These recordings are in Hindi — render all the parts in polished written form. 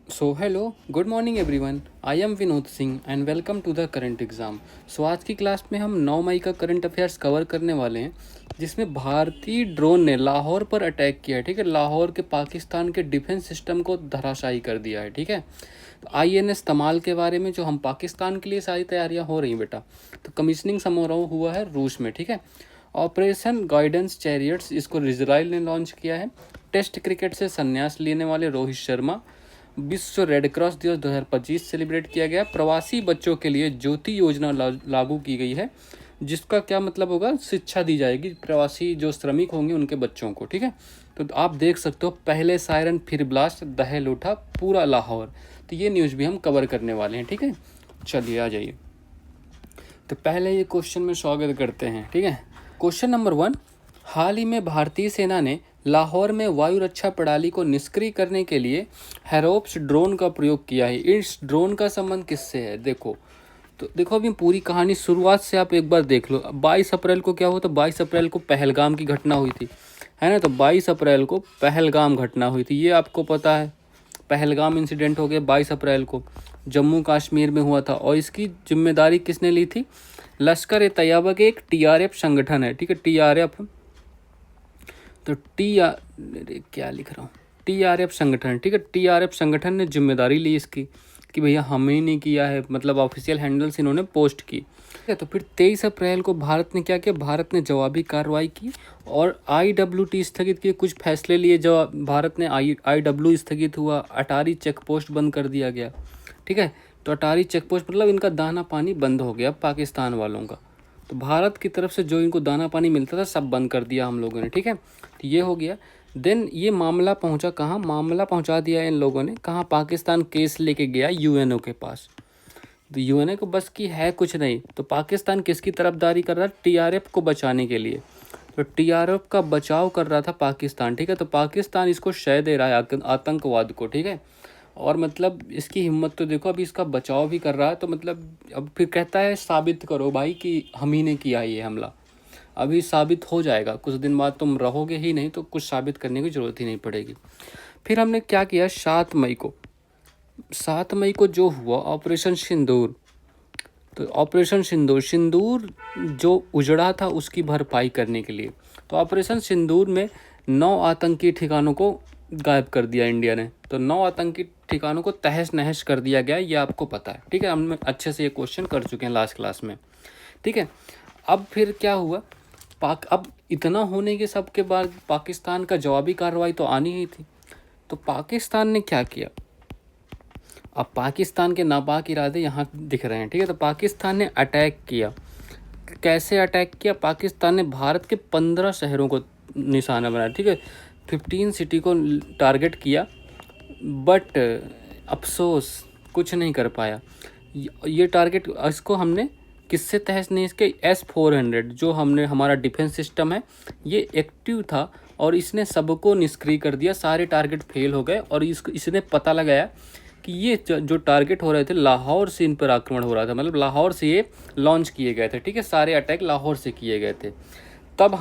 So hello, good morning everyone. I am Vinod Singh and welcome to the current exam. So आज की क्लास में हम 9 मई का करंट अफेयर्स कवर करने वाले हैं, जिसमें भारतीय ड्रोन ने लाहौर पर अटैक किया है। ठीक है, लाहौर के पाकिस्तान के डिफेंस सिस्टम को धराशायी कर दिया है। ठीक है, तो INS तमाल के बारे में जो हम पाकिस्तान के लिए सारी तैयारियां हो रही हैं बेटा, तो कमीशनिंग समारोह हुआ है रूस में। ठीक है, ऑपरेशन गाइडेंस चैरियट्स इसको इजराइल ने लॉन्च किया है। टेस्ट क्रिकेट से संन्यास लेने वाले रोहित शर्मा। विश्व रेड क्रॉस दिवस 2025 सेलिब्रेट किया गया। प्रवासी बच्चों के लिए ज्योति योजना लागू की गई है, जिसका क्या मतलब होगा, शिक्षा दी जाएगी प्रवासी जो श्रमिक होंगे उनके बच्चों को। ठीक है, तो आप देख सकते हो पहले सायरन फिर ब्लास्ट, दहल उठा पूरा लाहौर। तो ये न्यूज़ भी हम कवर करने वाले हैं। ठीक है, चलिए आ जाइए। तो पहले ये क्वेश्चन में स्वागत करते हैं। ठीक है, क्वेश्चन नंबर 1, हाल ही में भारतीय सेना ने लाहौर में वायु रक्षा प्रणाली को निष्क्रिय करने के लिए हेरोप्स ड्रोन का प्रयोग किया है। इस ड्रोन का संबंध किससे है? देखो अभी पूरी कहानी शुरुआत से आप एक बार देख लो। 22 अप्रैल को क्या हुआ? तो 22 अप्रैल को पहलगाम की घटना हुई थी, है ना। तो 22 अप्रैल को पहलगाम घटना हुई थी, ये आपको पता है। पहलगाम इंसिडेंट हो गया 22 अप्रैल को, जम्मू कश्मीर में हुआ था। और इसकी जिम्मेदारी किसने ली थी? लश्कर ए तैयबा के एक TRF संगठन है। ठीक है, TRF, तो क्या लिख रहा हूँ, TRF संगठन। ठीक है, TRF संगठन ने जिम्मेदारी ली इसकी कि भैया हमें नहीं किया है, मतलब ऑफिशियल हैंडल से इन्होंने पोस्ट की। ठीक है, तो फिर 23 अप्रैल को भारत ने क्या किया? भारत ने जवाबी कार्रवाई की और IWT स्थगित किए, कुछ फैसले लिए। जो भारत ने IW स्थगित हुआ, अटारी चेक पोस्ट बंद कर दिया गया। ठीक है, तो अटारी चेक पोस्ट मतलब इनका दाना पानी बंद हो गया पाकिस्तान वालों का। तो भारत की तरफ से जो इनको दाना पानी मिलता था सब बंद कर दिया हम लोगों ने। ठीक है, तो ये हो गया। देन ये मामला पहुंचा कहाँ? मामला पहुंचा दिया इन लोगों ने कहाँ? पाकिस्तान केस लेके गया UNO के पास। तो UNO को बस की है कुछ नहीं। तो पाकिस्तान किसकी तरफदारी कर रहा है? TRF को बचाने के लिए। तो TRF का बचाव कर रहा था पाकिस्तान। ठीक है, तो पाकिस्तान इसको शय दे रहा है आतंकवाद को। ठीक है, और मतलब इसकी हिम्मत तो देखो, अभी इसका बचाव भी कर रहा है। तो मतलब अब फिर कहता है साबित करो भाई कि हम ही ने किया ये हमला। अभी साबित हो जाएगा, कुछ दिन बाद तुम रहोगे ही नहीं, तो कुछ साबित करने की ज़रूरत ही नहीं पड़ेगी। फिर हमने क्या किया? 7 मई को जो हुआ ऑपरेशन सिंदूर। तो ऑपरेशन सिंदूर जो उजड़ा था उसकी भरपाई करने के लिए, तो ऑपरेशन सिंदूर में 9 आतंकी ठिकानों को गायब कर दिया इंडिया ने। तो 9 आतंकी ठिकानों को तहस नहस कर दिया गया, ये आपको पता है। ठीक है, हम अच्छे से ये क्वेश्चन कर चुके हैं लास्ट क्लास में। ठीक है, अब फिर क्या हुआ? अब इतना होने के सब के बाद पाकिस्तान का जवाबी कार्रवाई तो आनी ही थी। तो पाकिस्तान ने क्या किया? अब पाकिस्तान के नापाक इरादे यहाँ दिख रहे हैं। ठीक है, तो पाकिस्तान ने अटैक किया। कैसे अटैक किया? पाकिस्तान ने भारत के 15 शहरों को निशाना बनाया। ठीक है, 15 सिटी को टारगेट किया, बट अफसोस कुछ नहीं कर पाया। ये टारगेट इसको हमने किससे तहस नहीं, इसके S-400 जो हमारा डिफेंस सिस्टम है ये एक्टिव था, और इसने सबको निष्क्रिय कर दिया। सारे टारगेट फेल हो गए, और इसने पता लगाया कि ये जो टारगेट हो रहे थे लाहौर से इन पर आक्रमण हो रहा था, मतलब लाहौर से ये लॉन्च किए गए थे। ठीक है, सारे अटैक लाहौर से किए गए थे। तब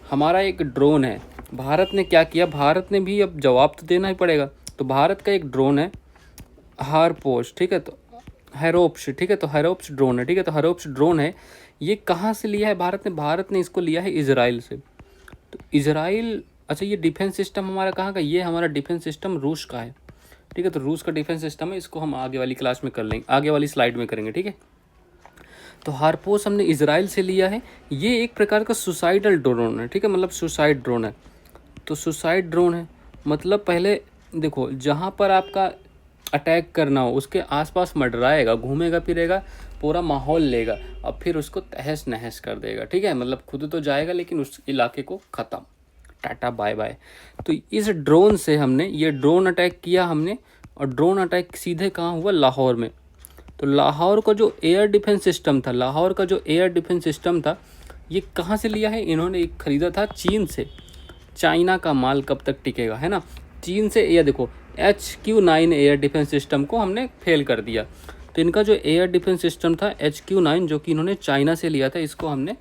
हमारा एक ड्रोन है, भारत ने क्या किया? भारत ने भी अब जवाब तो देना ही पड़ेगा। तो भारत का एक ड्रोन है हारपोश। ठीक है, तो हेरोप्स। ठीक है, तो हेरोप्स ड्रोन है। ठीक है, तो हेरोप्स ड्रोन है, ये कहाँ से लिया है भारत ने इसको लिया है इजराइल से। तो इजराइल, अच्छा ये डिफेंस सिस्टम हमारा कहाँ का? ये हमारा डिफेंस सिस्टम रूस का है। ठीक है, तो रूस का डिफेंस सिस्टम है, इसको हम आगे वाली क्लास में कर लेंगे, आगे वाली स्लाइड में करेंगे। ठीक है, तो हारपोस हमने इजराइल से लिया है। ये एक प्रकार का सुसाइडल ड्रोन है। ठीक है, मतलब सुसाइड ड्रोन है। तो सुसाइड ड्रोन है मतलब पहले देखो, जहाँ पर आपका अटैक करना हो उसके आसपास मंडराएगा, घूमेगा फिरेगा, पूरा माहौल लेगा, अब फिर उसको तहस नहस कर देगा। ठीक है, मतलब खुद तो जाएगा लेकिन उस इलाके को ख़त्म, टाटा बाय बाय। तो इस ड्रोन से हमने ये ड्रोन अटैक किया हमने, और ड्रोन अटैक सीधे कहाँ हुआ? लाहौर में। तो लाहौर का जो एयर डिफेंस सिस्टम था, ये कहाँ से लिया है? इन्होंने एक ख़रीदा था चीन से। चाइना का माल कब तक टिकेगा, है ना। चीन से एयर, देखो HQ-9 एयर डिफेंस सिस्टम को हमने फेल कर दिया। तो इनका जो एयर डिफेंस सिस्टम था HQ-9 जो कि इन्होंने चाइना से लिया था, इसको हमने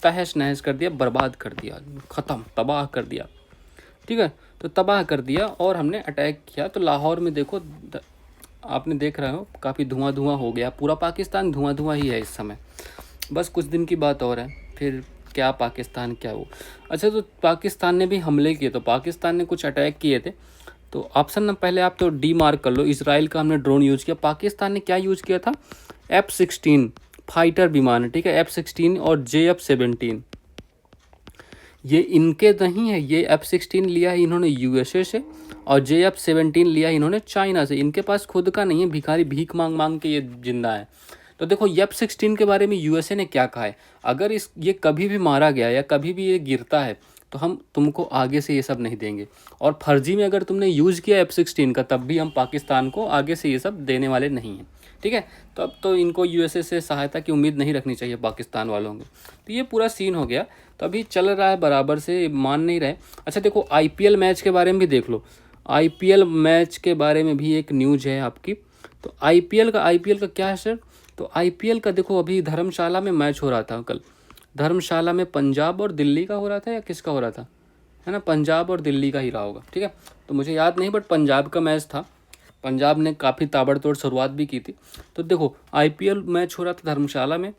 तहस नहस कर दिया, बर्बाद कर दिया, ख़त्म, तबाह कर दिया। ठीक है। तो तबाह कर दिया और हमने अटैक किया। तो लाहौर में देखो आपने देख रहे हो काफ़ी धुआं धुआं हो गया, पूरा पाकिस्तान धुआं धुआं ही है इस समय। बस कुछ दिन की बात और है, फिर क्या पाकिस्तान क्या वो। अच्छा, तो पाकिस्तान ने भी हमले किए, तो पाकिस्तान ने कुछ अटैक किए थे। तो ऑप्शन न पहले आप तो डी मार्क कर लो, इसराइल का हमने ड्रोन यूज़ किया। पाकिस्तान ने क्या यूज़ किया था? F-16 फाइटर विमान, ठीक है, F-16 और JF-17। ये इनके नहीं है, ये F-16 लिया है इन्होंने USA से और JF-17 लिया है इन्होंने चाइना से। इनके पास खुद का नहीं है, भिखारी भीख मांग मांग के ये जिंदा है। तो देखो F-16 के बारे में USA ने क्या कहा है, अगर ये कभी भी मारा गया या कभी भी ये गिरता है तो हम तुमको आगे से ये सब नहीं देंगे। और फर्जी में अगर तुमने यूज़ किया F-16 का, तब भी हम पाकिस्तान को आगे से ये सब देने वाले नहीं हैं, ठीक है। तो अब तो इनको USA से सहायता की उम्मीद नहीं रखनी चाहिए पाकिस्तान वालों को। तो ये पूरा सीन हो गया। तो अभी चल रहा है बराबर से, मान नहीं रहे। अच्छा देखो IPL मैच के बारे में भी देख लो। IPL मैच के बारे में भी एक न्यूज़ है आपकी। तो IPL का क्या है सर? तो IPL का देखो, अभी धर्मशाला में मैच हो रहा था कल। धर्मशाला में पंजाब और दिल्ली का हो रहा था या किसका हो रहा था, है ना, पंजाब और दिल्ली का ही रहा होगा, ठीक है। तो मुझे याद नहीं, बट पंजाब का मैच था। पंजाब ने काफ़ी ताबड़तोड़ शुरुआत भी की थी। तो देखो IPL मैच हो रहा था धर्मशाला में,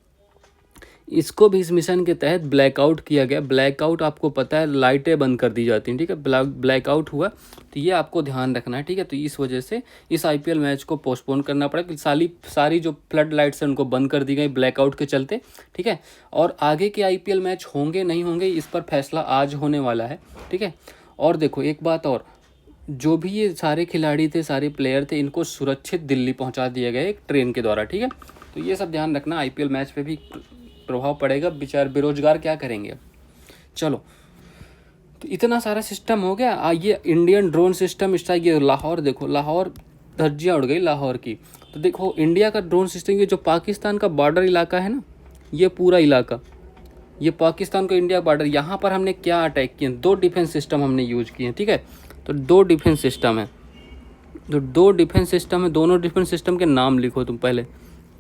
इसको भी इस मिशन के तहत ब्लैकआउट किया गया। ब्लैकआउट आपको पता है, लाइटें बंद कर दी जाती हैं, ठीक है। ब्लैकआउट हुआ, तो ये आपको ध्यान रखना है, ठीक है। तो इस वजह से इस IPL मैच को पोस्टपोन करना पड़ा कि सारी जो फ्लड लाइट्स हैं उनको बंद कर दी गई ब्लैकआउट के चलते, ठीक है। और आगे के IPL मैच होंगे नहीं होंगे इस पर फैसला आज होने वाला है, ठीक है। और देखो एक बात और, जो भी ये सारे खिलाड़ी थे, सारे प्लेयर थे, इनको सुरक्षित दिल्ली पहुंचा दिया गया एक ट्रेन के द्वारा, ठीक है। तो ये सब ध्यान रखना, IPL मैच पे भी प्रभाव पड़ेगा, बेचारे बेरोजगार क्या करेंगे। चलो, तो इतना सारा सिस्टम हो गया। ये इंडियन ड्रोन सिस्टम स्ट्राइक, ये लाहौर देखो, लाहौर धज्जियाँ उड़ गई लाहौर की। तो देखो इंडिया का ड्रोन सिस्टम, ये जो पाकिस्तान का बॉर्डर इलाका है ना, ये पूरा इलाका, ये पाकिस्तान का इंडिया बॉर्डर, यहाँ पर हमने क्या अटैक किए? 2 डिफेंस सिस्टम हमने यूज किए, ठीक है। तो 2 डिफेंस सिस्टम है, तो 2 डिफेंस सिस्टम है। दोनों डिफेंस सिस्टम के नाम लिखो तुम पहले,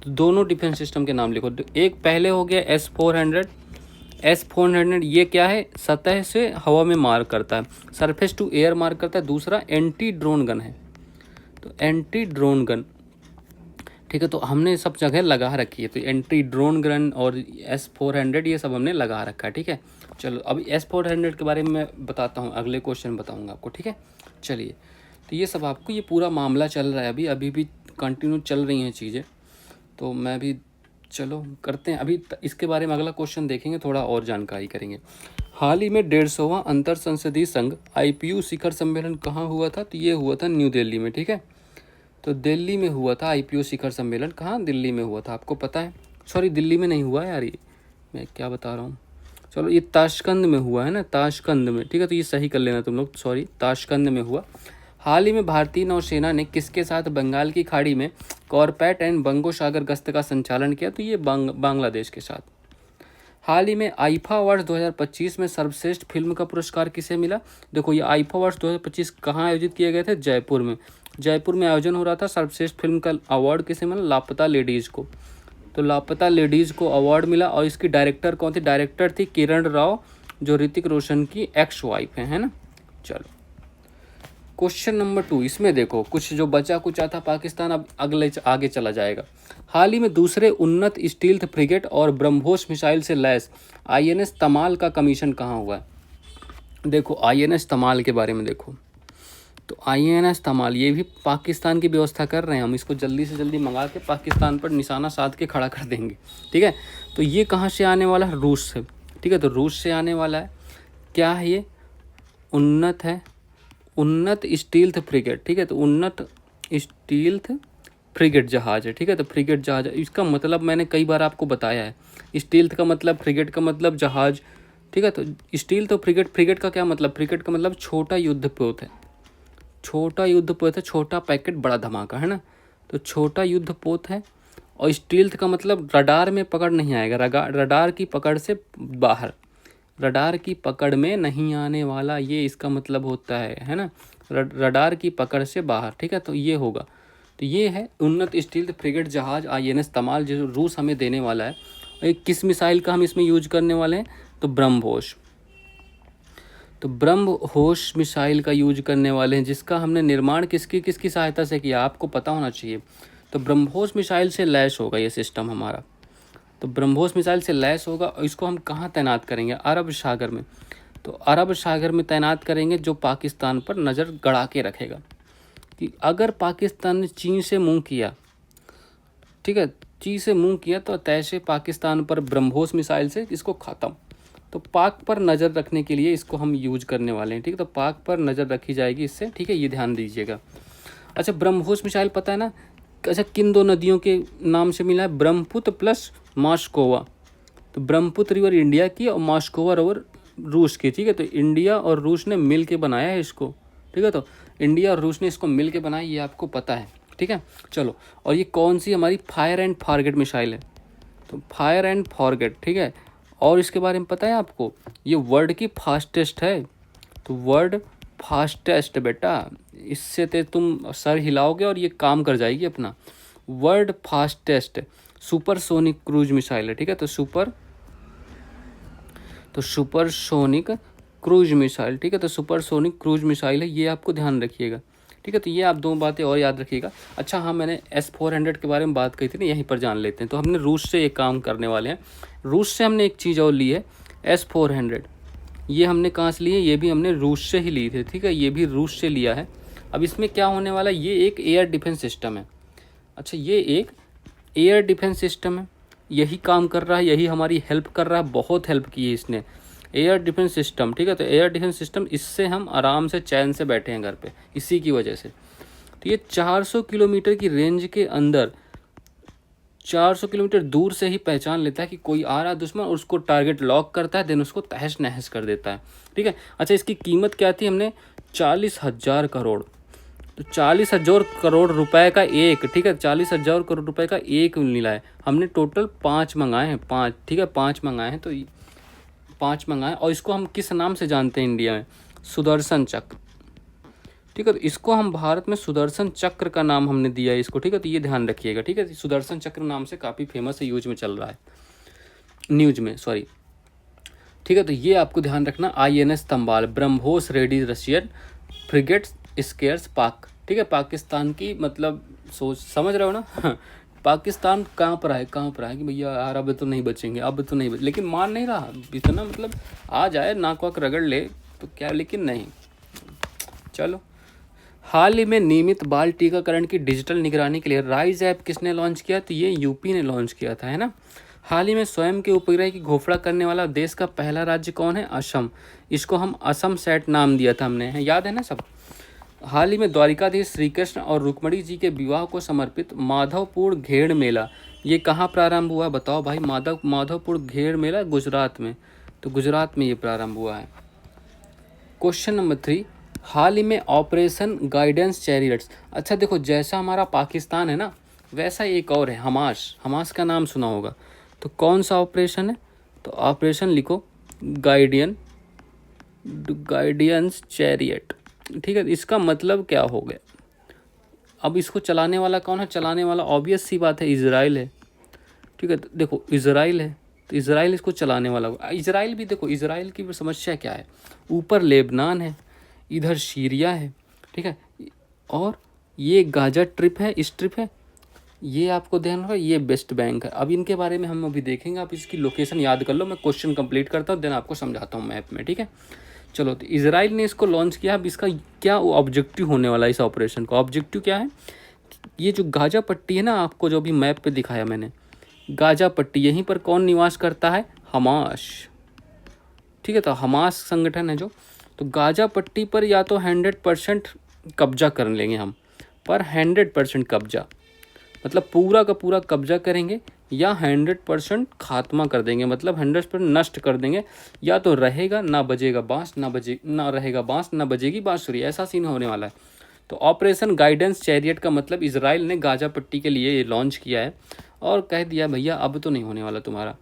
तो दोनों डिफेंस सिस्टम के नाम लिखो। एक पहले हो गया S-400। ये क्या है? सतह से हवा में मार करता है, सरफेस टू एयर मार करता है। दूसरा एंटी ड्रोन गन है, तो एंटी ड्रोन गन, ठीक है। तो हमने सब जगह लगा रखी है, तो एंटी ड्रोन गन और S-400 ये सब हमने लगा रखा है, ठीक है। चलो अभी S-400 के बारे में मैं बताता हूँ, अगले क्वेश्चन बताऊँगा आपको, ठीक है। चलिए, तो ये सब आपको, ये पूरा मामला चल रहा है अभी भी कंटिन्यू चल रही हैं चीज़ें। तो मैं भी, चलो करते हैं अभी इसके बारे में अगला क्वेश्चन देखेंगे, थोड़ा और जानकारी करेंगे। हाल ही में 150वां अंतर संसदीय संघ IPU शिखर सम्मेलन कहाँ हुआ था? तो ये हुआ था न्यू दिल्ली में, ठीक है। तो दिल्ली में हुआ था IPU शिखर सम्मेलन। कहाँ? दिल्ली में हुआ था, आपको पता है। सॉरी, दिल्ली में नहीं हुआ यार, ये मैं क्या बता रहा हूँ। चलो, ये ताशकंद में हुआ है ना, ताशकंद में, ठीक है। तो ये सही कर लेना तुम लोग, सॉरी, ताशकंद में हुआ। हाल ही में भारतीय नौसेना ने किसके साथ बंगाल की खाड़ी में कॉर्पेट एंड बंगोसागर गश्त का संचालन किया? तो ये बांग्लादेश के साथ। हाल ही में आईफा अवार्ड्स 2025 में सर्वश्रेष्ठ फिल्म का पुरस्कार किसे मिला? देखो ये आईफा अवार्ड्स 2025 कहाँ आयोजित किए गए थे? जयपुर में। जयपुर में आयोजन हो रहा था। सर्वश्रेष्ठ फिल्म का अवार्ड किसे मिला? लापता लेडीज़ को। तो लापता लेडीज़ को अवार्ड मिला। और इसकी डायरेक्टर कौन थी? डायरेक्टर थी किरण राव, जो ऋतिक रोशन की एक्स वाइफ है ना। चलो, क्वेश्चन नंबर 2, इसमें देखो कुछ जो बचा कुचा था पाकिस्तान अब आगे चला जाएगा। हाल ही में दूसरे उन्नत स्टील्थ फ्रिगेट और ब्रह्मोस मिसाइल से लैस INS तमाल का कमीशन कहाँ हुआ है? देखो INS तमाल के बारे में देखो, तो INS तमाल ये भी पाकिस्तान की व्यवस्था कर रहे हैं। हम इसको जल्दी से जल्दी मंगा के पाकिस्तान पर निशाना साध के खड़ा कर देंगे, ठीक है। तो ये कहाँ से आने वाला है? रूस से, ठीक है। तो रूस से आने वाला है। क्या है ये? उन्नत है, उन्नत स्टील्थ फ्रिगेट, ठीक है। तो उन्नत स्टील्थ फ्रिगेट जहाज है, ठीक है। तो फ्रिगेट जहाज, इसका मतलब मैंने कई बार आपको बताया है, स्टील्थ का मतलब, फ्रिगेट का मतलब जहाज, ठीक है। तो स्टील्थ तो फ्रिगेट का क्या मतलब? फ्रिगेट का मतलब छोटा युद्धपोत है, छोटा युद्धपोत है, छोटा पैकेट बड़ा धमाका, है ना। तो छोटा युद्धपोत है। और स्टील्थ का मतलब रडार में पकड़ नहीं आएगा, रडार की पकड़ से बाहर, रडार की पकड़ में नहीं आने वाला, ये इसका मतलब होता है ना। रडार की पकड़ से बाहर, ठीक है। तो ये होगा, तो ये है उन्नत स्टील्थ फ्रिगेट जहाज INS तमाल, जो रूस हमें देने वाला है। किस मिसाइल का हम इसमें यूज करने वाले हैं? तो ब्रह्मोस। तो ब्रह्मोस मिसाइल का यूज करने वाले हैं, जिसका हमने निर्माण किसकी किसकी सहायता से किया आपको पता होना चाहिए। तो ब्रह्मोस मिसाइल से लैस होगा ये सिस्टम हमारा। तो ब्रह्मोस मिसाइल से लैस होगा और इसको हम कहाँ तैनात करेंगे, अरब सागर में। तो अरब सागर में तैनात करेंगे, जो पाकिस्तान पर नज़र गड़ा के रखेगा कि अगर पाकिस्तान ने चीन से मुंह किया, ठीक है, चीन से मुंह किया तो तैसे पाकिस्तान पर ब्रह्मोस मिसाइल से इसको ख़त्म। तो पाक पर नज़र रखने के लिए इसको हम यूज करने वाले हैं, ठीक है। तो पाक पर नज़र रखी जाएगी इससे, ठीक है, ये ध्यान दीजिएगा। अच्छा, ब्रह्मोस मिसाइल पता है ना, अच्छा किन दो नदियों के नाम से मिला है, ब्रह्मपुत्र प्लस मास्कोवा। तो ब्रह्मपुत्र रिवर इंडिया की और मास्कोवा रिवर रूस की, ठीक है। तो इंडिया और रूस ने मिल के बनाया है इसको, ठीक है। तो इंडिया और रूस ने इसको मिल के बनाया, ये आपको पता है, ठीक है। चलो, और ये कौन सी हमारी फायर एंड फॉरगेट मिसाइल है, तो फायर एंड फॉरगेट, ठीक है। और इसके बारे में पता है आपको, ये वर्ल्ड की फास्टेस्ट है। तो वर्ल्ड फास्टेस्ट बेटा, इससे ते तुम सर हिलाओगे और ये काम कर जाएगी अपना। World fastest supersonic cruise missile है, ठीक है। तो सुपरसोनिक क्रूज मिसाइल, ठीक है। तो सुपरसोनिक क्रूज मिसाइल है, ये आपको ध्यान रखिएगा, ठीक है। तो ये आप दो बातें और याद रखिएगा। अच्छा हाँ, मैंने S-400 के बारे में बात कही थी ना, यहीं पर जान लेते हैं। तो हमने रूस से एक काम करने वाले हैं। रूस से हमने एक चीज़ और ली है, S-400। ये हमने कहाँ से ली है, ये भी हमने रूस से ही ली थी, ठीक है। ये भी रूस से लिया है। अब इसमें क्या होने वाला है, ये एक एयर डिफेंस सिस्टम है। अच्छा, ये एक एयर डिफेंस सिस्टम है, यही काम कर रहा है, यही हमारी हेल्प कर रहा है, बहुत हेल्प की है इसने, एयर डिफेंस सिस्टम, ठीक है। तो एयर डिफेंस सिस्टम, इससे हम आराम से चैन से बैठे हैं घर पे, इसी की वजह से। तो ये 400 किलोमीटर की रेंज के अंदर 400 किलोमीटर दूर से ही पहचान लेता है कि कोई आ रहा है दुश्मन, और उसको टारगेट लॉक करता है, देन उसको तहस नहस कर देता है, ठीक है। अच्छा, इसकी कीमत क्या थी, हमने 40,000 करोड़, तो 40,000 करोड़ रुपए का एक, ठीक है, 40,000 करोड़ रुपए का एक मिला है। हमने टोटल 5 मंगाए हैं, 5, ठीक है, 5 मंगाए हैं। तो 5 मंगाए, और इसको हम किस नाम से जानते हैं इंडिया में, सुदर्शन चक्र, ठीक है। तो इसको हम भारत में सुदर्शन चक्र का नाम हमने दिया है इसको, ठीक है। तो ये ध्यान रखिएगा, ठीक है। सुदर्शन चक्र नाम से काफ़ी फेमस है, यूज में चल रहा है, न्यूज में, सॉरी, ठीक है। तो ये आपको ध्यान रखना। INS Tamal, BrahMos ready Russian frigate scares Pak, ठीक है। पाकिस्तान की, मतलब सोच समझ रहे हो ना पाकिस्तान कहाँ पर आए, कहाँ पर आए कि भैया यार अब तो नहीं बचेंगे, अब तो नहीं लेकिन मान नहीं रहा इतना, मतलब आ जाए नाक वाक रगड़ ले तो क्या, लेकिन नहीं। चलो, हाल ही में नियमित बाल टीकाकरण की डिजिटल निगरानी के लिए राइज ऐप किसने लॉन्च किया, तो ये यूपी ने लॉन्च किया था, है ना। हाल ही में स्वयं के उपग्रह की घोषणा करने वाला देश का पहला राज्य कौन है, असम। इसको हम असम सेट नाम दिया था हमने, याद है ना सब। हाल ही में द्वारिकाधीश श्री कृष्ण और रुक्मणी जी के विवाह को समर्पित माधवपुर घेड़ मेला, ये कहाँ प्रारंभ हुआ बताओ भाई, माधवपुर घेड़ मेला गुजरात में। तो गुजरात में ये प्रारंभ हुआ है। क्वेश्चन नंबर 3, हाल ही में ऑपरेशन गाइडेंस चैरियट्स। अच्छा देखो, जैसा हमारा पाकिस्तान है ना, वैसा एक और है, हमास। हमास का नाम सुना होगा। तो कौन सा ऑपरेशन है, तो ऑपरेशन लिखो गाइडेंस चैरियट, ठीक है। इसका मतलब क्या हो गया, अब इसको चलाने वाला कौन है, चलाने वाला ऑब्वियस सी बात है इजराइल है, ठीक है। तो देखो इजराइल है, तो इजराइल इसको चलाने वाला होगा। इजराइल भी देखो, इजराइल की समस्या क्या है, ऊपर लेबनान है, इधर सीरिया है, ठीक है, और ये गाजा ट्रिप है, स्ट्रिप है, ये आपको ध्यान रखो, ये वेस्ट बैंक है। अब इनके बारे में हम अभी देखेंगे, आप इसकी लोकेशन याद कर लो, मैं क्वेश्चन कंप्लीट करता हूँ, देन आपको समझाता हूँ मैप में, ठीक है। चलो, तो इजराइल ने इसको लॉन्च किया। अब इसका क्या ऑब्जेक्टिव होने वाला है, इस ऑपरेशन का ऑब्जेक्टिव क्या है, ये जो गाजा पट्टी है ना, आपको जो भी मैप पे दिखाया मैंने, गाजा पट्टी, यहीं पर कौन निवास करता है, हमास, ठीक है। तो हमास संगठन है जो, तो गाजा पट्टी पर या तो 100% कब्जा कर लेंगे हम, पर 100% कब्जा मतलब पूरा का पूरा कब्जा करेंगे, या 100% खात्मा कर देंगे, मतलब 100% नष्ट कर देंगे। या तो रहेगा ना बजेगा बांस, ना रहेगा बांस ना बजेगी बांसुरी, ऐसा सीन होने वाला है। तो ऑपरेशन गाइडेंस चैरियट का मतलब इजराइल ने गाजा पट्टी के लिए ये लॉन्च किया है, और कह दिया भैया अब तो नहीं होने वाला तुम्हारा।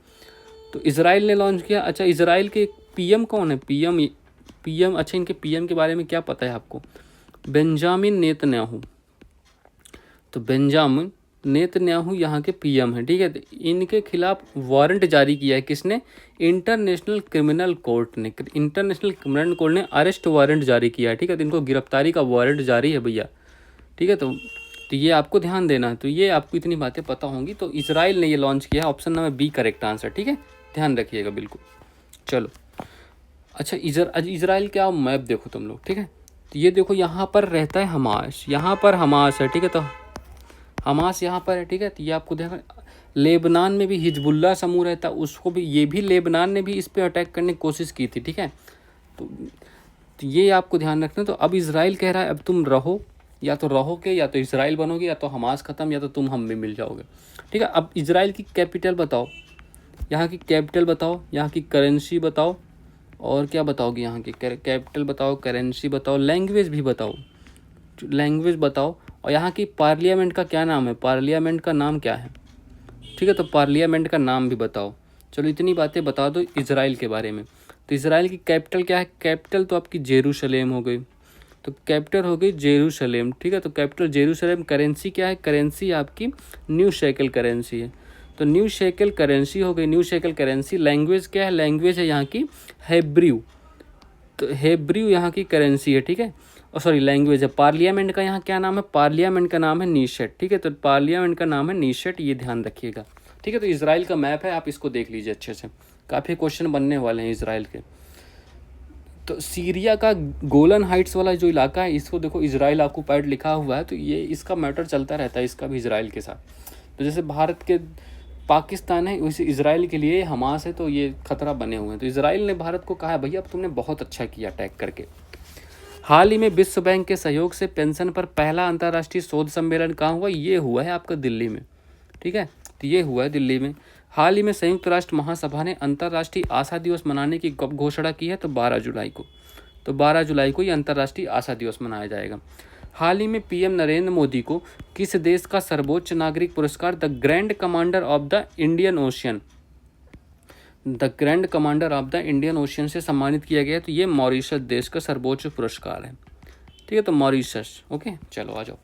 तो इजराइल ने लॉन्च किया। अच्छा, इजराइल के PM कौन है, PM, अच्छा इनके PM के बारे में क्या पता है आपको, बेंजामिन नेतन्याहू। तो बेंजामिन नेतन्याहू यहाँ के पीएम हैं, ठीक है। तो इनके खिलाफ वारंट जारी किया है किसने? इंटरनेशनल क्रिमिनल कोर्ट ने। इंटरनेशनल क्रिमिनल कोर्ट ने अरेस्ट वारंट जारी किया है, ठीक है। तो इनको गिरफ्तारी का वारंट जारी है भैया, ठीक है। तो ये आपको ध्यान देना है। तो ये आपको इतनी बातें पता होंगी। तो इजराइल ने ये लॉन्च किया है, option number B correct answer, ठीक है। ध्यान रखिएगा बिल्कुल। चलो अच्छा, इजराइल का मैप देखो तुम लोग, ठीक है। तो ये देखो यहाँ पर रहता है हमास, यहाँ पर हमास है, ठीक है। तो हमास यहाँ पर है, ठीक है। तो ये आपको देखो, लेबनान में भी हिजबुल्ला समूह रहता है, उसको भी, ये भी लेबनान ने भी इस पर अटैक करने की कोशिश की थी, ठीक है। तो ये आपको ध्यान रखना। तो अब इजराइल कह रहा है अब तुम रहो, या तो रहोगे या तो इजराइल बनोगे, या तो हमास ख़त्म, या तो तुम हम में मिल जाओगे, ठीक है। अब इजराइल की कैपिटल बताओ, यहाँ की कैपिटल बताओ, यहाँ की करेंसी बताओ, और क्या बताओगे? यहाँ की कैपिटल बताओ, करेंसी बताओ, लैंग्वेज भी बताओ, लैंग्वेज बताओ। और यहाँ की पार्लियामेंट का क्या नाम है? पार्लियामेंट का नाम क्या है, ठीक है। तो पार्लियामेंट का नाम भी बताओ। चलो इतनी बातें बता दो इजराइल के बारे में। तो इजराइल की कैपिटल क्या है? कैपिटल तो आपकी जेरूशलेम हो गई, तो कैपिटल हो गई जेरूशलेम, ठीक है। तो कैपिटल जेरूशलेम। करेंसी क्या है? करेंसी आपकी न्यू शेकल करेंसी है, तो न्यू शेकल करेंसी हो गई, न्यू शेकल करेंसी। लैंग्वेज क्या है? लैंग्वेज है यहाँ की हेब्रू, तो हेब्रू यहाँ की करेंसी है, ठीक है। और सॉरी लैंग्वेज है। पार्लियामेंट का यहाँ क्या नाम है? पार्लियामेंट का नाम है नीशेट, ठीक है। तो पार्लियामेंट का नाम है नीशेट, ये ध्यान रखिएगा, ठीक है। तो इजराइल का मैप है, आप इसको देख लीजिए अच्छे से, काफ़ी क्वेश्चन बनने वाले हैं इजराइल के। तो सीरिया का गोलन हाइट्स वाला जो इलाका है, इसको देखो इजराइल ऑक्युपाइड लिखा हुआ है, तो ये इसका मैटर चलता रहता है, इसका भी इजराइल के साथ। तो जैसे भारत के पाकिस्तान है, वैसे इजराइल के लिए हमास है, तो ये खतरा बने हुए हैं। तो इजराइल ने भारत को कहा है भैया अब तुमने बहुत अच्छा किया अटैक करके। हाल ही में विश्व बैंक के सहयोग से पेंशन पर पहला अंतर्राष्ट्रीय शोध सम्मेलन कहाँ हुआ? ये हुआ है आपका दिल्ली में, ठीक है। तो ये हुआ है दिल्ली में। हाल ही में संयुक्त राष्ट्र महासभा ने अंतर्राष्ट्रीय आशा दिवस मनाने की कब घोषणा की है? तो 12 जुलाई को। तो 12 जुलाई को ये अंतर्राष्ट्रीय आशा दिवस मनाया जाएगा। हाल ही में पीएम नरेंद्र मोदी को किस देश का सर्वोच्च नागरिक पुरस्कार the grand commander of the Indian ocean, the grand commander of the Indian ocean से सम्मानित किया गया? तो ये मॉरिशस देश का सर्वोच्च पुरस्कार है, ठीक है। तो मॉरिशस, ओके। चलो आ जाओ,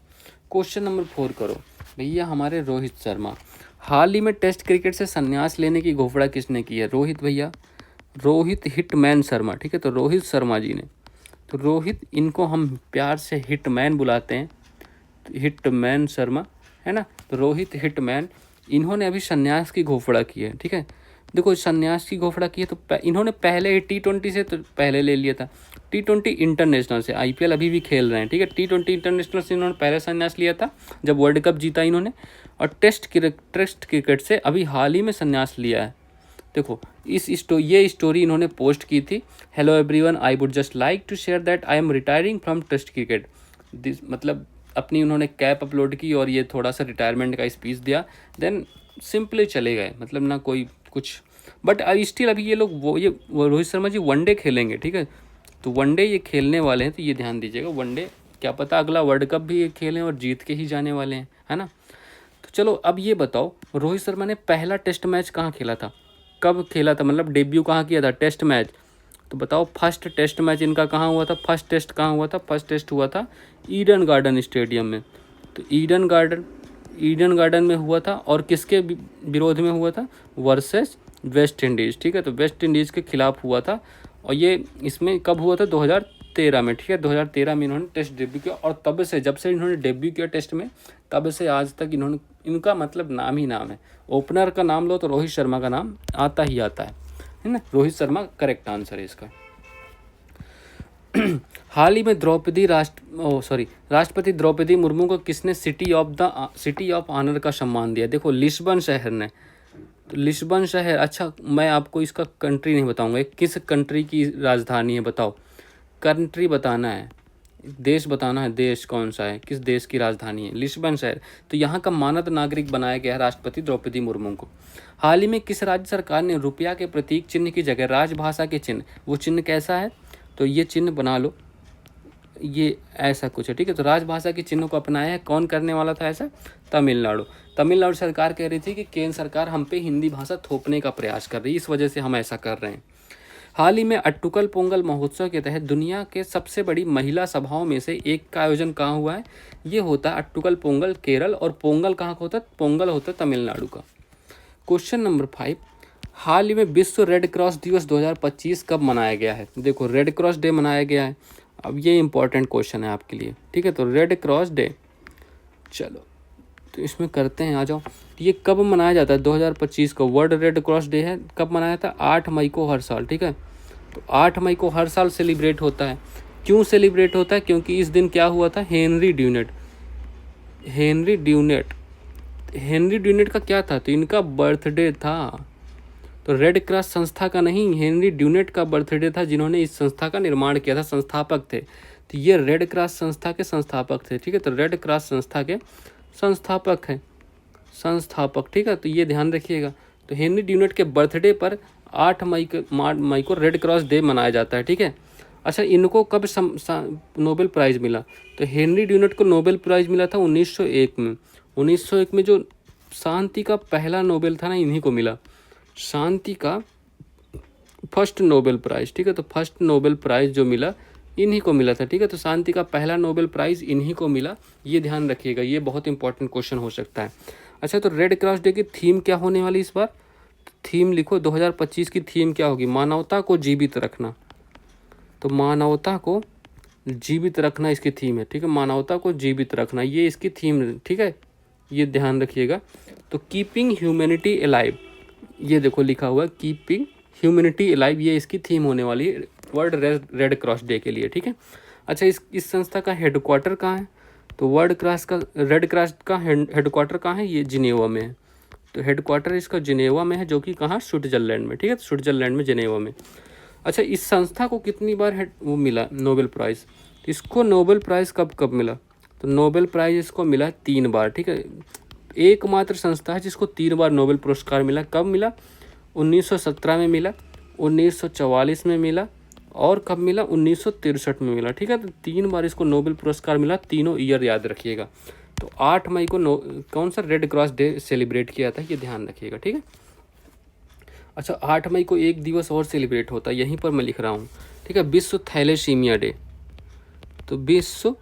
क्वेश्चन नंबर 4 करो भैया। हमारे रोहित शर्मा, हाल ही में टेस्ट क्रिकेट से संन्यास लेने की घोषणा किसने की है? रोहित भैया, रोहित हिटमैन शर्मा, ठीक है। तो रोहित शर्मा जी ने, तो रोहित, इनको हम प्यार से हिटमैन बुलाते हैं, तो हिटमैन शर्मा है ना। तो रोहित हिटमैन, इन्होंने अभी संन्यास की घोषणा की है, ठीक है। देखो संन्यास की घोषणा की है, तो इन्होंने पहले T20 से तो पहले ले लिया था, T20 इंटरनेशनल से, IPL अभी भी खेल रहे हैं, ठीक है। T20 इंटरनेशनल से इन्होंने पहले संन्यास लिया था जब वर्ल्ड कप जीता इन्होंने, और टेस्ट क्रिकेट से अभी हाल ही में संन्यास लिया है। देखो ये स्टोरी इन्होंने पोस्ट की थी। Hello everyone, I would just like to share that I am retiring from test cricket. मतलब अपनी उन्होंने कैप अपलोड की और ये थोड़ा सा रिटायरमेंट का स्पीच दिया, देन सिंपली चले गए, मतलब ना कोई कुछ। बट स्टिल अभी ये लोग वो रोहित शर्मा जी वनडे खेलेंगे, ठीक है। तो वनडे ये खेलने वाले हैं, तो ये ध्यान दीजिएगा। वनडे क्या पता अगला वर्ल्ड कप भी ये खेलें और जीत के ही जाने वाले हैं, है ना। तो चलो अब ये बताओ, रोहित शर्मा ने पहला टेस्ट मैच कहाँ खेला था, कब खेला था, मतलब डेब्यू कहाँ किया था टेस्ट मैच? तो बताओ फर्स्ट टेस्ट मैच इनका कहाँ हुआ था? फर्स्ट टेस्ट कहाँ हुआ था? फर्स्ट टेस्ट हुआ था ईडन गार्डन स्टेडियम में। तो ईडन गार्डन में हुआ था, और किसके विरोध में हुआ था? वर्सेस वेस्ट इंडीज़, ठीक है। तो वेस्ट इंडीज़ के खिलाफ हुआ था, और ये इसमें कब हुआ था? 2013 में, ठीक है। 2013 में इन्होंने टेस्ट डेब्यू किया, और तब से, जब से इन्होंने डेब्यू किया टेस्ट में, तब से आज तक इनका मतलब नाम ही नाम है। ओपनर का नाम लो तो रोहित शर्मा का नाम आता ही आता है ना। रोहित शर्मा करेक्ट आंसर है इसका। हाल ही में राष्ट्रपति द्रौपदी मुर्मू को किसने सिटी ऑफ ऑनर का सम्मान दिया? देखो लिस्बन शहर ने। तो लिस्बन शहर, अच्छा मैं आपको इसका कंट्री नहीं बताऊंगा, किस कंट्री की राजधानी है बताओ। कंट्री बताना है, देश बताना है, देश कौन सा है, किस देश की राजधानी है? लिस्बन शहर। तो यहाँ का मानद नागरिक बनाया गया है राष्ट्रपति द्रौपदी मुर्मू को। हाल ही में किस राज्य सरकार ने रुपया के प्रतीक चिन्ह की जगह राजभाषा के चिन्ह, वो चिन्ह कैसा है? तो ये चिन्ह बना लो, ये ऐसा कुछ है, ठीक है। तो राजभाषा के चिन्ह को अपनाया है, कौन करने वाला था ऐसा? तमिलनाडु सरकार कह रही थी कि केंद्र सरकार हम पे हिंदी भाषा थोपने का प्रयास कर रही है, इस वजह से हम ऐसा कर रहे हैं। हाल ही में अट्टुकल पोंगल महोत्सव के तहत दुनिया के सबसे बड़ी महिला सभाओं में से एक का आयोजन कहाँ हुआ है? ये होता है अट्टुकल पोंगल केरल, और पोंगल कहाँ का होता है? पोंगल होता है तमिलनाडु का। क्वेश्चन नंबर 5, हाल ही में विश्व रेड क्रॉस दिवस 2025 कब मनाया गया है? देखो रेड क्रॉस डे मनाया गया है। अब ये इंपॉर्टेंट क्वेश्चन है आपके लिए, ठीक है। तो रेड क्रॉस डे, चलो तो इसमें करते हैं, आ जाओ। ये कब मनाया जाता है? 2025 को वर्ल्ड रेड क्रॉस डे है। कब मनाया था? 8 मई को हर साल, ठीक है। तो 8 मई को हर साल सेलिब्रेट होता है। क्यों सेलिब्रेट होता है? क्योंकि इस दिन क्या हुआ था? हेनरी ड्यूनेट का क्या था? तो इनका बर्थडे था। तो रेड क्रॉस संस्था का नहीं, हेनरी ड्यूनेट का बर्थडे था, जिन्होंने इस संस्था का निर्माण किया था, संस्थापक थे। तो ये रेड क्रॉस संस्था के संस्थापक थे, ठीक है। तो रेड क्रॉस संस्था के संस्थापक हैं, ठीक है। तो ये ध्यान रखिएगा। तो हेनरी ड्यूनेट के बर्थडे पर 8 मई को रेड क्रॉस डे मनाया जाता है, ठीक है। अच्छा, इनको कब नोबेल प्राइज़ मिला? तो हेनरी ड्यूनेट को नोबेल प्राइज़ मिला था 1901 में। 1901 में जो शांति का पहला नोबेल था ना, इन्हीं को मिला, शांति का फर्स्ट नोबेल प्राइज़, ठीक है। तो फर्स्ट नोबेल प्राइज़ जो मिला इन्हीं को मिला था, ठीक है। तो शांति का पहला नोबेल प्राइज़ इन्हीं को मिला, ये ध्यान रखिएगा, ये बहुत इंपॉर्टेंट क्वेश्चन हो सकता है। अच्छा, तो रेड क्रॉस डे की थीम क्या होने वाली इस बार? थीम लिखो, 2025 की थीम क्या होगी? मानवता को जीवित रखना। तो मानवता को जीवित रखना इसकी थीम है, ठीक है। मानवता को जीवित रखना, ये इसकी थीम है, ठीक है, ये ध्यान रखिएगा। तो कीपिंग ह्यूमैनिटी अलाइव, ये देखो लिखा हुआ है कीपिंग ह्यूमैनिटी अलाइव, ये इसकी थीम होने वाली है वर्ल्ड रेड क्रॉस डे के लिए, ठीक है। अच्छा, इस संस्था का हेडक्वार्टर कहाँ है? तो रेड क्रॉस का हेडक्वार्टर कहाँ है? ये जिनेवा में है। तो हेडक्वार्टर इसका जिनेवा में है, जो कि कहाँ? स्विट्जरलैंड में, ठीक है। स्विट्जरलैंड में, जिनेवा में। अच्छा, इस संस्था को कितनी बार वो मिला नोबेल प्राइज़? इसको नोबेल प्राइज़ कब मिला? तो नोबेल प्राइज़ इसको मिला 3 बार, ठीक है। एकमात्र संस्था है जिसको 3 बार नोबेल पुरस्कार मिला। कब मिला? 1917 में मिला, 1944 में मिला, और कब मिला? 1963 में मिला, ठीक है। तो 3 बार इसको नोबेल पुरस्कार मिला, तीनों ईयर याद रखिएगा। तो 8 मई को कौन सा रेड क्रॉस डे सेलिब्रेट किया था, ये ध्यान रखिएगा, ठीक है। अच्छा, 8 मई को एक दिवस और सेलिब्रेट होता है, यहीं पर मैं लिख रहा हूँ, ठीक है, विश्व थैलेसीमिया डे। तो विश्व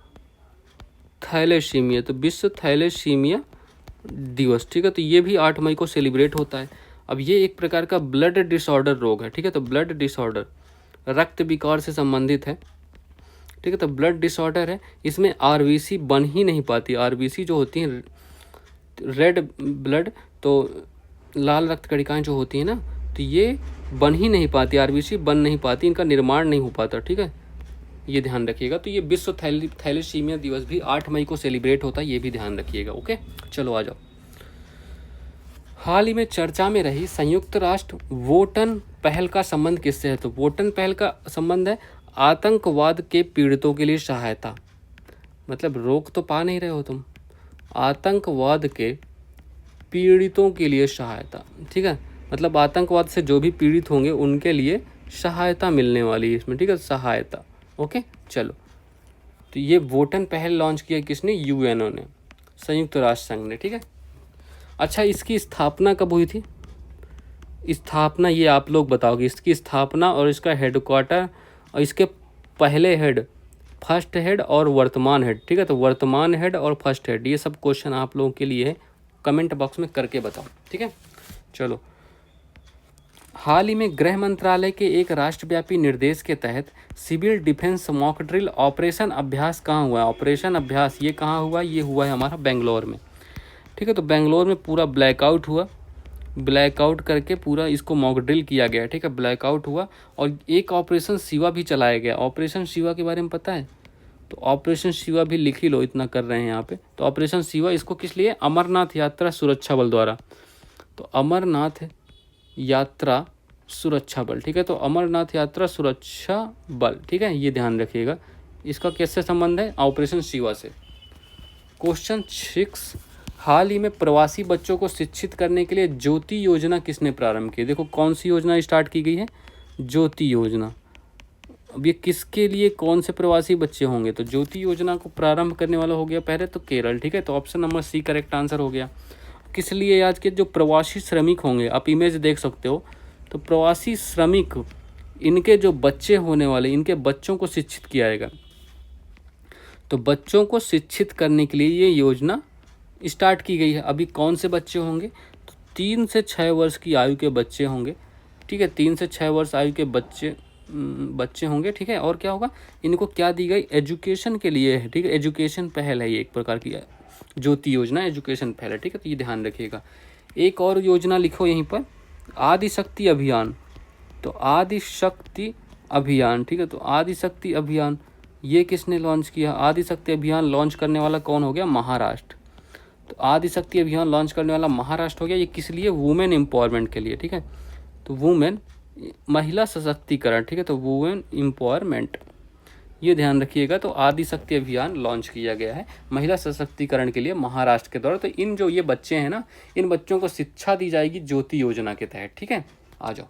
थैलेसीमिया दिवस, ठीक है। तो ये भी 8 मई को सेलिब्रेट होता है। अब ये एक प्रकार का ब्लड डिसऑर्डर रोग है, ठीक है। तो ब्लड डिसऑर्डर रक्त विकार से संबंधित है, ठीक है। तो ब्लड डिसऑर्डर है, इसमें आरबीसी बन ही नहीं पाती। आरबीसी जो होती हैं रेड ब्लड, तो लाल रक्त कणिकाएं जो होती हैं ना, तो ये बन ही नहीं पाती, आरबीसी बन नहीं पाती, इनका निर्माण नहीं हो पाता, ठीक है, ये ध्यान रखिएगा। तो ये विश्व थैलेसीमिया दिवस भी 8 मई को सेलिब्रेट होता है, ये भी ध्यान रखिएगा, ओके। चलो आ जाओ। हाल ही में चर्चा में रही संयुक्त राष्ट्र वोटन पहल का संबंध किससे है? तो वोटन पहल का संबंध है आतंकवाद के पीड़ितों के लिए सहायता। मतलब रोक तो पा नहीं रहे हो तुम, आतंकवाद के पीड़ितों के लिए सहायता, ठीक है। मतलब आतंकवाद से जो भी पीड़ित होंगे उनके लिए सहायता मिलने वाली है इसमें, ठीक है, सहायता, ओके। चलो, तो ये वोटन पहल लॉन्च किया किसने? यूएनओ ने, संयुक्त राष्ट्र संघ ने, ठीक है। अच्छा, इसकी स्थापना कब हुई थी? स्थापना ये आप लोग बताओगे, इसकी स्थापना और इसका हेडक्वार्टर और इसके पहले हेड, फर्स्ट हेड और वर्तमान हेड, ठीक है। तो वर्तमान हेड और फर्स्ट हेड, ये सब क्वेश्चन आप लोगों के लिए है, कमेंट बॉक्स में करके बताओ, ठीक है। चलो, हाल ही में गृह मंत्रालय के एक राष्ट्रव्यापी निर्देश के तहत civil defence mock drill operation अभ्यास कहाँ हुआ है? ऑपरेशन अभ्यास ये कहाँ हुआ? ये हुआ है हमारा बेंगलोर में, ठीक है। तो बेंगलोर में पूरा ब्लैकआउट हुआ, ब्लैकआउट करके पूरा इसको मॉक ड्रिल किया गया, ठीक है, ब्लैकआउट हुआ। और एक ऑपरेशन शिवा भी चलाया गया। ऑपरेशन शिवा के बारे में पता है? तो ऑपरेशन शिवा भी लिख ही लो, इतना कर रहे हैं यहाँ पे। तो ऑपरेशन शिवा इसको किस लिए? अमरनाथ यात्रा सुरक्षा बल द्वारा। तो अमरनाथ यात्रा सुरक्षा बल, ठीक है। तो अमरनाथ यात्रा सुरक्षा बल, ठीक है, ये ध्यान रखिएगा। इसका कैसे संबंध है? ऑपरेशन शिवा से। क्वेश्चन 6, हाल ही में प्रवासी बच्चों को शिक्षित करने के लिए ज्योति योजना किसने प्रारंभ की? देखो कौन सी योजना स्टार्ट की गई है? ज्योति योजना। अब ये किसके लिए, कौन से प्रवासी बच्चे होंगे? तो ज्योति योजना को प्रारंभ करने वाला हो गया पहले तो केरल, ठीक है। तो option number C correct answer हो गया। किस लिए? आज के जो प्रवासी श्रमिक होंगे, आप इमेज देख सकते हो, तो प्रवासी श्रमिक इनके जो बच्चे होने वाले, इनके बच्चों को शिक्षित किया जाएगा। तो बच्चों को शिक्षित करने के लिए ये योजना स्टार्ट की गई है। अभी कौन से बच्चे होंगे? तो 3 से 6 वर्ष की आयु के बच्चे होंगे, ठीक है, 3 से 6 वर्ष आयु के बच्चे होंगे, ठीक है। और क्या होगा, इनको क्या दी गई? एजुकेशन के लिए है, ठीक है, एजुकेशन पहल है, ये एक प्रकार की ज्योति योजना एजुकेशन पहल है, ठीक है। तो ये ध्यान रखिएगा। एक और योजना लिखो यहीं पर, आदिशक्ति अभियान। तो आदिशक्ति अभियान, ठीक है। तो आदिशक्ति अभियान ये किसने लॉन्च किया? आदिशक्ति अभियान लॉन्च करने वाला कौन हो गया? महाराष्ट्र। तो आदिशक्ति अभियान लॉन्च करने वाला महाराष्ट्र हो गया। ये किस लिए? वुमेन एम्पावरमेंट के लिए, ठीक है। तो वुमेन, महिला सशक्तिकरण, ठीक है। तो वुमेन एम्पावरमेंट, ये ध्यान रखिएगा। तो आदिशक्ति अभियान लॉन्च किया गया है महिला सशक्तिकरण के लिए महाराष्ट्र के द्वारा। तो इन जो ये बच्चे हैं ना, इन बच्चों को शिक्षा दी जाएगी ज्योति योजना के तहत, ठीक है। आ जाओ।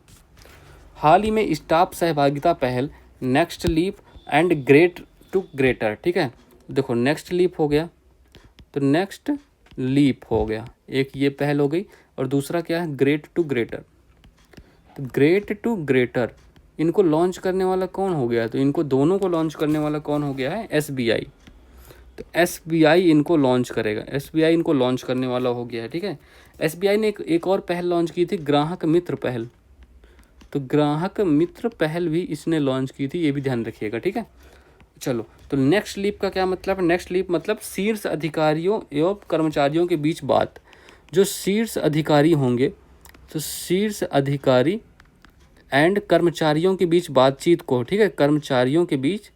हाल ही में स्टाफ सहभागिता पहल next leap and great to greater, ठीक है। देखो नेक्स्ट लीप हो गया, तो नेक्स्ट लीप हो गया, एक ये पहल हो गई। और दूसरा क्या है? Great to greater. तो ग्रेट टू ग्रेटर इनको लॉन्च करने वाला कौन हो गया? तो इनको दोनों को लॉन्च करने वाला कौन हो गया है? SBI। तो SBI इनको लॉन्च करेगा, SBI इनको लॉन्च करने वाला हो गया है, ठीक है। SBI ने एक और पहल लॉन्च की थी, ग्राहक मित्र पहल। तो ग्राहक मित्र पहल भी इसने लॉन्च की थी, ये भी ध्यान रखिएगा, ठीक है। चलो, तो नेक्स्ट लीप का क्या मतलब है? नेक्स्ट लीप मतलब शीर्ष अधिकारियों एवं कर्मचारियों के बीच बात। जो शीर्ष अधिकारी होंगे, तो शीर्ष अधिकारी एंड कर्मचारियों के बीच बातचीत को, ठीक है, कर्मचारियों के बीच,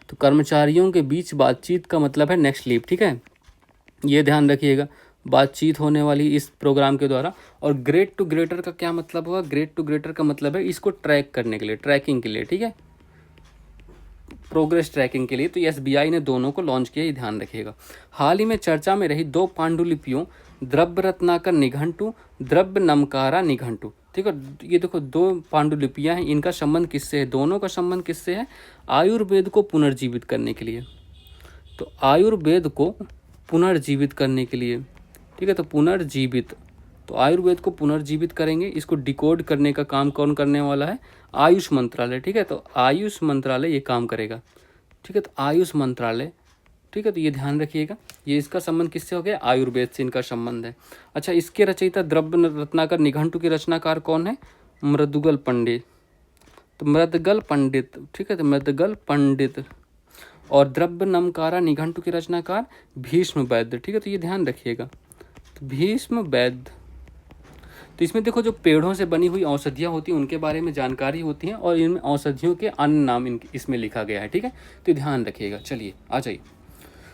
तो कर्मचारियों के बीच बातचीत का मतलब है नेक्स्ट लीप, ठीक है। ये ध्यान रखिएगा, बातचीत होने वाली इस प्रोग्राम के द्वारा। और ग्रेट टू ग्रेटर का क्या मतलब हुआ? ग्रेट टू ग्रेटर का मतलब है इसको ट्रैक करने के लिए, ट्रैकिंग के लिए, ठीक है, प्रोग्रेस ट्रैकिंग के लिए। तो SBI ने दोनों को लॉन्च किया, ये ध्यान रखिएगा। हाल ही में चर्चा में रही 2 पांडुलिपियों, द्रव्य रत्नाकर निघंटु, द्रव्य नमकारा निघंटु, ठीक है। ये देखो 2 पांडुलिपियां हैं, इनका संबंध किससे है? दोनों का संबंध किससे है? आयुर्वेद को पुनर्जीवित करने के लिए। तो आयुर्वेद को पुनर्जीवित करने के लिए, ठीक है। तो पुनर्जीवित, तो आयुर्वेद को पुनर्जीवित करेंगे, इसको डिकोड करने का काम कौन करने वाला है? आयुष मंत्रालय, ठीक है। तो आयुष मंत्रालय ये काम करेगा, ठीक है। तो आयुष मंत्रालय, ठीक है। तो ये ध्यान रखिएगा, ये इसका संबंध किससे हो गया? आयुर्वेद से इनका संबंध है। अच्छा, इसके रचयिता द्रव्य रत्नाकर निघंटु के रचनाकार कौन है? मृदुगल पंडित। तो मृदगल पंडित, ठीक है। तो मृदगल पंडित। और द्रव्य नमकारा निघंटु के रचनाकार भीष्म वैद्य, ठीक है। तो ये ध्यान रखिएगा, तो भीष्म वैद्य। तो इसमें देखो जो पेड़ों से बनी हुई औषधियाँ होती हैं उनके बारे में जानकारी होती है, और इन औषधियों के अन्य नाम इसमें लिखा गया है, ठीक है। तो ध्यान रखिएगा। चलिए आ जाइए।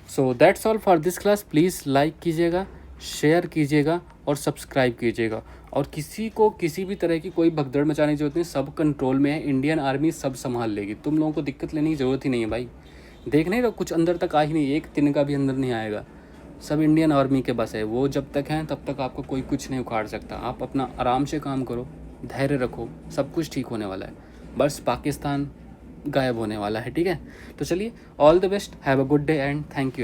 So that's all for this class. Please like कीजिएगा, शेयर कीजिएगा और सब्सक्राइब कीजिएगा। और किसी को किसी भी तरह की कोई भगदड़ मचाने की जरूरत नहीं, सब कंट्रोल में है, इंडियन आर्मी सब संभाल लेगी, तुम लोगों को दिक्कत लेने की ज़रूरत ही नहीं है भाई। देख नहीं तो कुछ अंदर तक आ ही नहीं, एक तिनका भी अंदर नहीं आएगा, सब इंडियन आर्मी के बस है। वो जब तक हैं तब तक आपको कोई कुछ नहीं उखाड़ सकता। आप अपना आराम से काम करो, धैर्य रखो, सब कुछ ठीक होने वाला है। बस पाकिस्तान गायब होने वाला है, ठीक है। तो चलिए, all the best, have a good day and thank you.